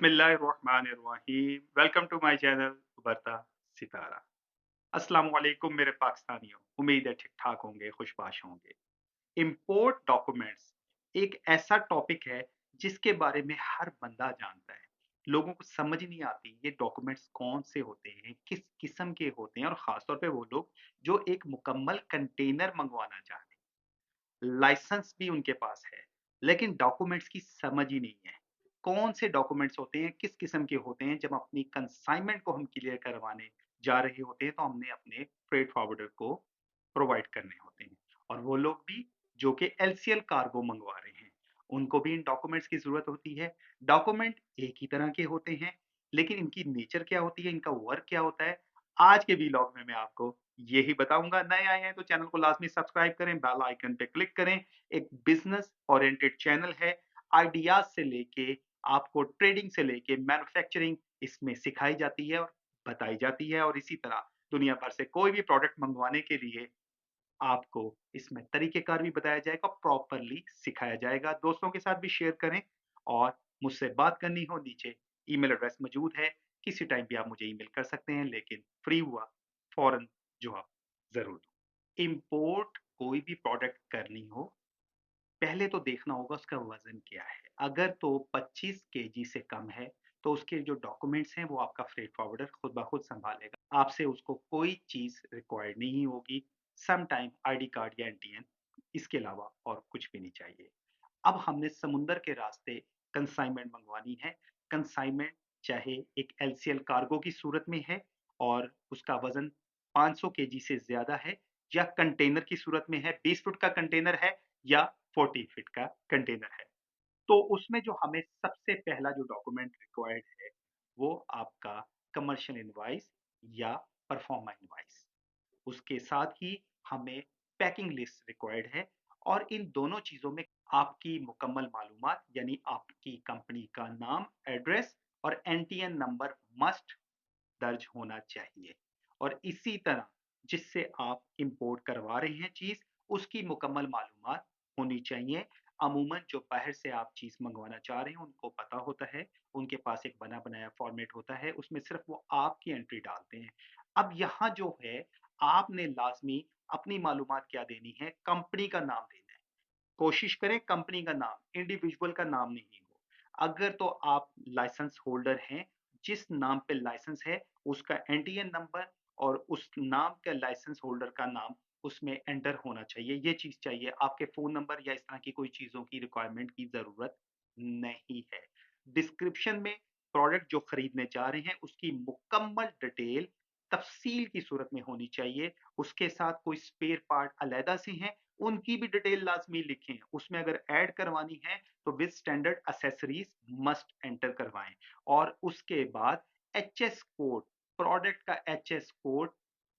बिस्मिल्लाहिर्रहमानिर्रहीम। Welcome to my channel उभरता सितारा। अस्सलाम वालेकुम मेरे पाकिस्तानियों। उम्मीद है ठीक-ठाक होंगे, खुशबाश होंगे। इंपोर्ट डॉक्यूमेंट्स एक ऐसा टॉपिक है जिसके बारे में हर बंदा जानता है। लोगों को समझ नहीं आती ये डॉक्यूमेंट्स कौन से होते हैं, किस किस्म के होते हैं और खास तौर पे वो लोग जो एक मुकम्मल कंटेनर मंगवाना चाहते हैं। लाइसेंस भी उनके पास है, लेकिन डॉक्यूमेंट्स की समझ ही नहीं है। कौन से डॉक्यूमेंट्स होते हैं, किस किस्म के होते हैं, जब अपनी कंसाइनमेंट को हम क्लियर करवाने जा रहे होते हैं, तो हमने अपने फ्रेट फॉरवर्डर को प्रोवाइड करने होते हैं। और वो लोग भी जो कि एलसीएल कार्गो मंगवा रहे हैं, उनको भी इन डॉक्यूमेंट्स की ज़रूरत होती है। डॉक्यूमेंट एक ही तरह के होते हैं, लेकिन इनकी नेचर क्या होती है, इनका वर्क क्या होता है, आज के व्लॉग में मैं आपको यही बताऊँगा। नए आए हैं तो चैनल को लाज़मी सब्सक्राइब करें, बेल आइकन पे क्लिक करें। एक बिज़नेस ओरिएंटेड चैनल है, आइडियाज़ से लेके आपको ट्रेडिंग से लेके मैन्युफैक्चरिंग इसमें सिखाई जाती है और बताई जाती है, और इसी तरह दुनिया भर से कोई भी प्रोडक्ट मंगवाने के लिए आपको इसमें तरीक़ेकार भी बताया जाएगा, प्रॉपर्ली सिखाया जाएगा। दोस्तों के साथ भी शेयर करें, और मुझसे बात करनी हो, नीचे ईमेल एड्रेस मौजूद है। किसी टाइम भी आप मुझे ईमेल कर सकते हैं, लेकिन फ्री हुआ फ़ौरन जवाब ज़रूर दूँ। इम्पोर्ट कोई भी प्रोडक्ट करनी हो, पहले तो देखना होगा उसका वज़न क्या है। अगर तो 25 केजी से कम है, तो उसके जो डॉक्यूमेंट्स हैं वो आपका फ्रेट फॉरवर्डर खुद ब खुद सँभालेगा। आपसे उसको कोई चीज़ रिक्वायर्ड नहीं होगी, सम टाइम आईडी कार्ड या एनटीएन, इसके अलावा और कुछ भी नहीं चाहिए। अब हमने समुंदर के रास्ते कंसाइनमेंट मंगवानी है। कंसाइनमेंट चाहे एक एलसीएल कार्गो की सूरत में है और उसका वज़न 500 केजी से ज़्यादा है, या कंटेनर की सूरत में है, 20 फुट का कंटेनर है या 40 फीट का कंटेनर है। तो उसमें जो हमें सबसे पहला जो डॉक्यूमेंट रिक्वायर्ड है, वो आपका कमर्शियल इनवॉइस या परफॉर्मा इनवॉइस। उसके साथ ही हमें पैकिंग लिस्ट रिक्वायर्ड है, और इन दोनों चीज़ों में आपकी मुकम्मल मालूमात यानी आपकी कंपनी का नाम, एड्रेस और एनटीएन नंबर मस्ट दर्ज होना चाहिए। और इसी तरह जिससे आप इंपोर्ट करवा रहे हैं चीज़, उसकी मुकम्मल मालूमात होनी चाहिए। अमूमन जो बाहर से आप चीज़ मंगवाना चाह रहे हैं, उनको पता होता है, उनके पास एक बना-बनाया फॉर्मेट होता है, उसमें सिर्फ़ वो आपकी एंट्री डालते हैं। अब यहाँ जो है, आपने लाज़मी अपनी मालूमात क्या देनी है, कंपनी का नाम देना है। कोशिश करें कंपनी का नाम, इंडिविजुअल का नाम नहीं हो। अगर तो आप लाइसेंस होल्डर हैं, जिस नाम पे लाइसेंस है, उसका एनटीएन नंबर और उस नाम के लाइसेंस होल्डर का नाम उसमें एंटर होना चाहिए। ये चीज़ चाहिए, आपके फ़ोन नंबर या इस तरह की कोई चीज़ों की रिक्वायरमेंट की ज़रूरत नहीं है। डिस्क्रिप्शन में प्रोडक्ट जो खरीदने जा रहे हैं, उसकी मुकम्मल डिटेल तफ़सील की सूरत में होनी चाहिए। उसके साथ कोई स्पेयर पार्ट अलहदा से हैं, उनकी भी डिटेल लाज़मी लिखें। उसमें अगर ऐड करवानी है, तो with standard accessories must enter करवाएँ। और उसके बाद एचएस कोड, प्रोडक्ट का एचएस कोड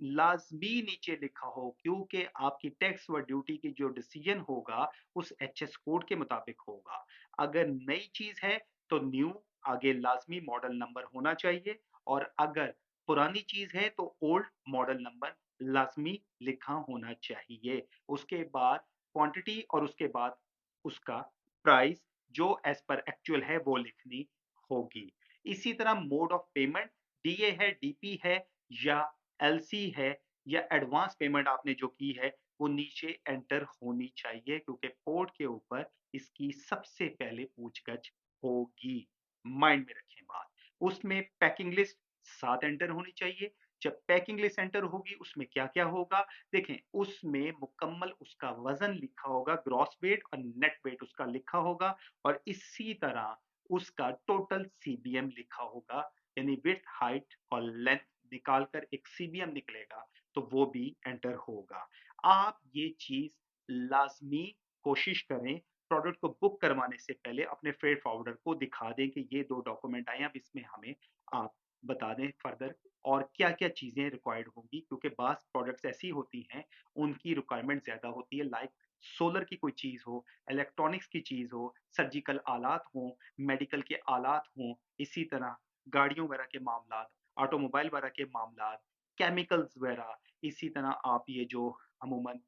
लाज़मी नीचे लिखा हो, क्योंकि आपकी टैक्स व ड्यूटी की जो डिसीजन होगा, उस एचएस कोड के मुताबिक होगा। अगर नई चीज़ है, तो न्यू आगे लाज़मी मॉडल नंबर होना चाहिए, और अगर पुरानी चीज़ है, तो ओल्ड मॉडल नंबर लाज़मी लिखा होना चाहिए। उसके बाद क्वांटिटी, और उसके बाद उसका प्राइस जो एज़ पर एक्चुअल है वो लिखनी होगी। इसी तरह मोड ऑफ पेमेंट, डीए है, डीपी है या एलसी है या एडवांस पेमेंट आपने जो की है, वो नीचे एंटर होनी चाहिए, क्योंकि पोर्ट के ऊपर इसकी सबसे पहले पूछगछ होगी। माइंड में रखें बात। उसमें पैकिंग लिस्ट साथ एंटर होनी चाहिए। जब पैकिंग लिस्ट एंटर होगी, उसमें क्या-क्या होगा? देखें, उसमें मुकम्मल उसका वज़न लिखा होगा, ग्रॉस वेट और नेट वेट उसका लिखा होगा, और इसी तरह उसका टोटल सीबीएम लिखा होगा, यानी विड्थ, हाइट और लेंथ निकाल कर एक सीबीएम निकलेगा, तो वो भी एंटर होगा। आप ये चीज़ लाज़मी कोशिश करें, प्रोडक्ट को बुक करवाने से पहले अपने फ्रेट फॉरवर्डर को दिखा दें कि ये 2 डॉक्यूमेंट आए हैं, अब इसमें हमें आप बता दें फर्दर और क्या-क्या चीज़ें रिक्वायर्ड होंगी, क्योंकि बाज़ प्रोडक्ट्स ऐसी होती हैं, उनकी रिक्वायरमेंट ज़्यादा होती है, लाइक सोलर की कोई चीज़ हो, इलेक्ट्रॉनिक्स की चीज़ हो, सर्जिकल आलात हों, मेडिकल के आलात हों, इसी तरह गाड़ियों वगैरह के मामलात, ऑटोमोबाइल वगैरह के मामलात, केमिकल्स वगैरह, इसी तरह आप ये जो अमूमन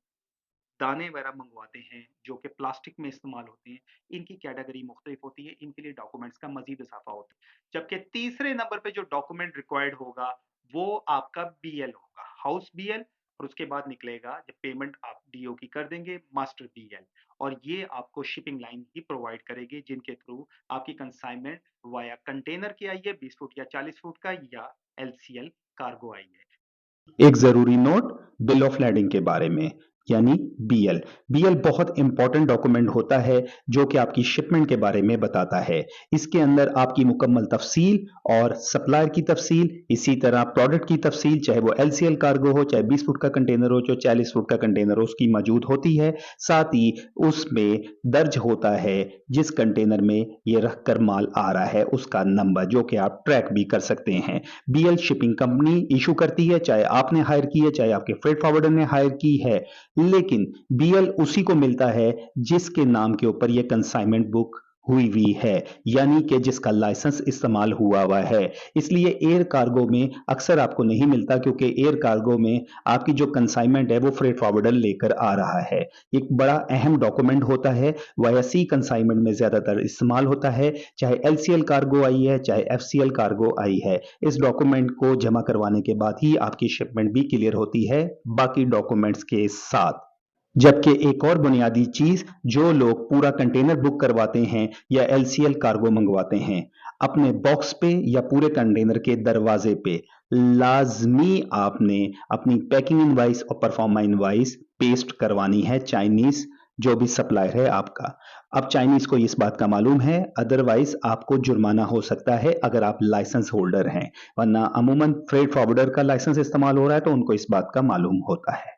दाने वगैरह मंगवाते हैं जो कि प्लास्टिक में इस्तेमाल होते हैं, इनकी कैटेगरी मुख्तलिफ होती है, इनके लिए डॉक्यूमेंट्स का मजीद इजाफा होता है। जबकि तीसरे नंबर पे जो डॉक्यूमेंट रिक्वायर्ड होगा वो आपका बीएल होगा, हाउस बीएल, और उसके बाद निकलेगा जब पेमेंट आप डीओ की कर देंगे मास्टर बीएल, और ये आपको शिपिंग लाइन ही प्रोवाइड करेगी जिनके थ्रू आपकी कंसाइनमेंट वाया कंटेनर की आई है 20 फुट या 40 फुट का, या एलसीएल कार्गो आई है। एक जरूरी नोट बिल ऑफ लैडिंग के बारे में, यानी बीएल। बीएल बहुत इंपॉर्टेंट डॉक्यूमेंट होता है जो कि आपकी शिपमेंट के बारे में बताता है। इसके अंदर आपकी मुकम्मल तफसील और सप्लायर की तफसील, इसी तरह प्रोडक्ट की तफसील, चाहे वो एलसीएल कार्गो हो, चाहे 20 फुट का कंटेनर हो, चाहे 40 फुट का कंटेनर हो, उसकी मौजूद होती है। साथ ही उसमें दर्ज होता है जिस कंटेनर में ये रखकर माल आ रहा है उसका नंबर, जो कि आप ट्रैक भी कर सकते हैं। बीएल शिपिंग कंपनी इशू करती है, चाहे आपने हायर की है, चाहे आपके फ्रेट फॉरवर्डर ने हायर की है, लेकिन बीएल उसी को मिलता है जिसके नाम के ऊपर यह कंसाइनमेंट बुक हुई है, यानी कि जिसका लाइसेंस इस्तेमाल हुआ है। इसलिए एयर कार्गो में अक्सर आपको नहीं मिलता, क्योंकि एयर कार्गो में आपकी जो कंसाइनमेंट है वो फ्रेट फॉरवर्डर लेकर आ रहा है। एक बड़ा अहम डॉक्यूमेंट होता है, वाया सी कंसाइनमेंट में ज्यादातर इस्तेमाल होता है, चाहे एलसीएल कार्गो आई है, चाहे एफसीएल कार्गो आई है। इस डॉक्यूमेंट को जमा करवाने के बाद ही आपकी शिपमेंट भी क्लियर होती है बाकी डॉक्यूमेंट्स के साथ। जबकि एक और बुनियादी चीज, जो लोग पूरा कंटेनर बुक करवाते हैं या एलसीएल कार्गो मंगवाते हैं, अपने बॉक्स पे या पूरे कंटेनर के दरवाजे पे लाजमी आपने अपनी पैकिंग इनवाइस और परफॉर्मा इनवाइस पेस्ट करवानी है, चाइनीज जो भी सप्लायर है आपका। अब चाइनीज को इस बात का मालूम है, अदरवाइज आपको जुर्माना हो सकता है अगर आप लाइसेंस होल्डर हैं, वरना अमूमन फ्रेट फॉरवर्डर का लाइसेंस इस्तेमाल हो रहा है तो उनको इस बात का मालूम होता है।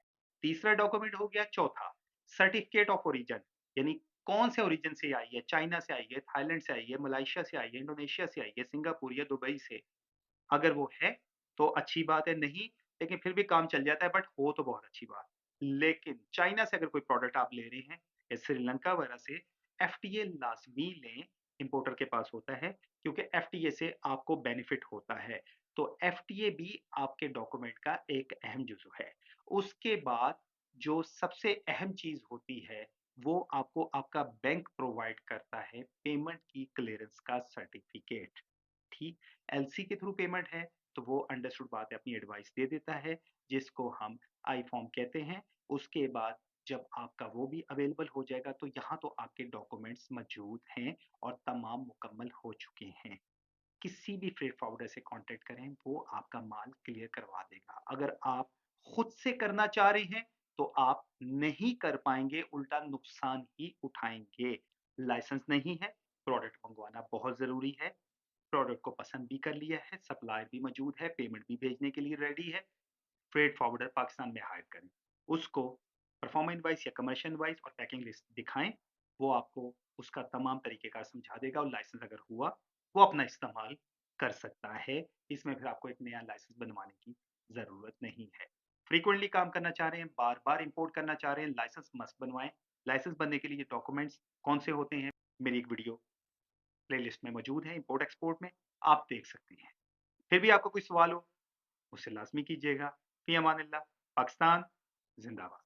तीसरा डॉक्यूमेंट हो गया चौथा, सर्टिफिकेट ऑफ ओरिजिन, यानी कौन से ओरिजिन से आई है, चाइना से आई है, थाईलैंड से आई है, मलेशिया से आई है, इंडोनेशिया से आई है, सिंगापुर या दुबई से। अगर वो है तो अच्छी बात है, नहीं लेकिन फिर भी काम चल जाता है, बट हो तो बहुत अच्छी बात। लेकिन चाइना से अगर कोई प्रोडक्ट आप ले रहे हैं या श्रीलंका वगैरह से, एफटीए लाजमी लें, इंपोर्टर के पास होता है, क्योंकि एफटीए से आपको बेनिफिट होता है। तो एफटीए भी आपके डॉक्यूमेंट का एक अहम जुज़ है। उसके बाद जो सबसे अहम चीज होती है वो आपको आपका बैंक प्रोवाइड करता है पेमेंट की क्लियरेंस का सर्टिफिकेट। ठीक, एलसी के थ्रू पेमेंट है तो वो अंडरस्टूड बात है, अपनी एडवाइस दे देता है जिसको हम आई फॉर्म कहते हैं। उसके बाद जब आपका वो भी अवेलेबल हो जाएगा तो यहाँ तो आपके डॉक्यूमेंट्स मौजूद हैं और तमाम मुकम्मल हो चुके हैं। किसी भी फ्रेट फॉरवर्डर से कांटेक्ट करें, वो आपका माल क्लियर करवा देगा। अगर आप खुद से करना चाह रहे हैं तो आप नहीं कर पाएंगे, उल्टा नुकसान ही उठाएंगे। लाइसेंस नहीं है, प्रोडक्ट मंगवाना बहुत जरूरी है, प्रोडक्ट को पसंद भी कर लिया है, सप्लायर भी मौजूद है, पेमेंट भी भेजने के लिए रेडी है, फ्रेट फॉरवर्डर पाकिस्तान में हायर करें, उसको परफॉर्मा इनवाइस या कमर्शियल इनवाइस और पैकिंग लिस्ट दिखाएं, वो आपको उसका तमाम तरीकेकार समझा देगा, और लाइसेंस अगर हुआ वो अपना इस्तेमाल कर सकता है। इसमें फिर आपको एक नया लाइसेंस बनवाने की जरूरत नहीं है। फ्रीक्वेंटली काम करना चाह रहे हैं, बार बार इंपोर्ट करना चाह रहे हैं, लाइसेंस मस्ट बनवाएं। लाइसेंस बनने के लिए डॉक्यूमेंट्स कौन से होते हैं, मेरी एक वीडियो प्लेलिस्ट में मौजूद है इंपोर्ट एक्सपोर्ट में, आप देख सकते हैं। फिर भी आपको कोई सवाल हो मुझसे लाजमी कीजिएगा। फी अमानिल्लाह, पाकिस्तान जिंदाबाद।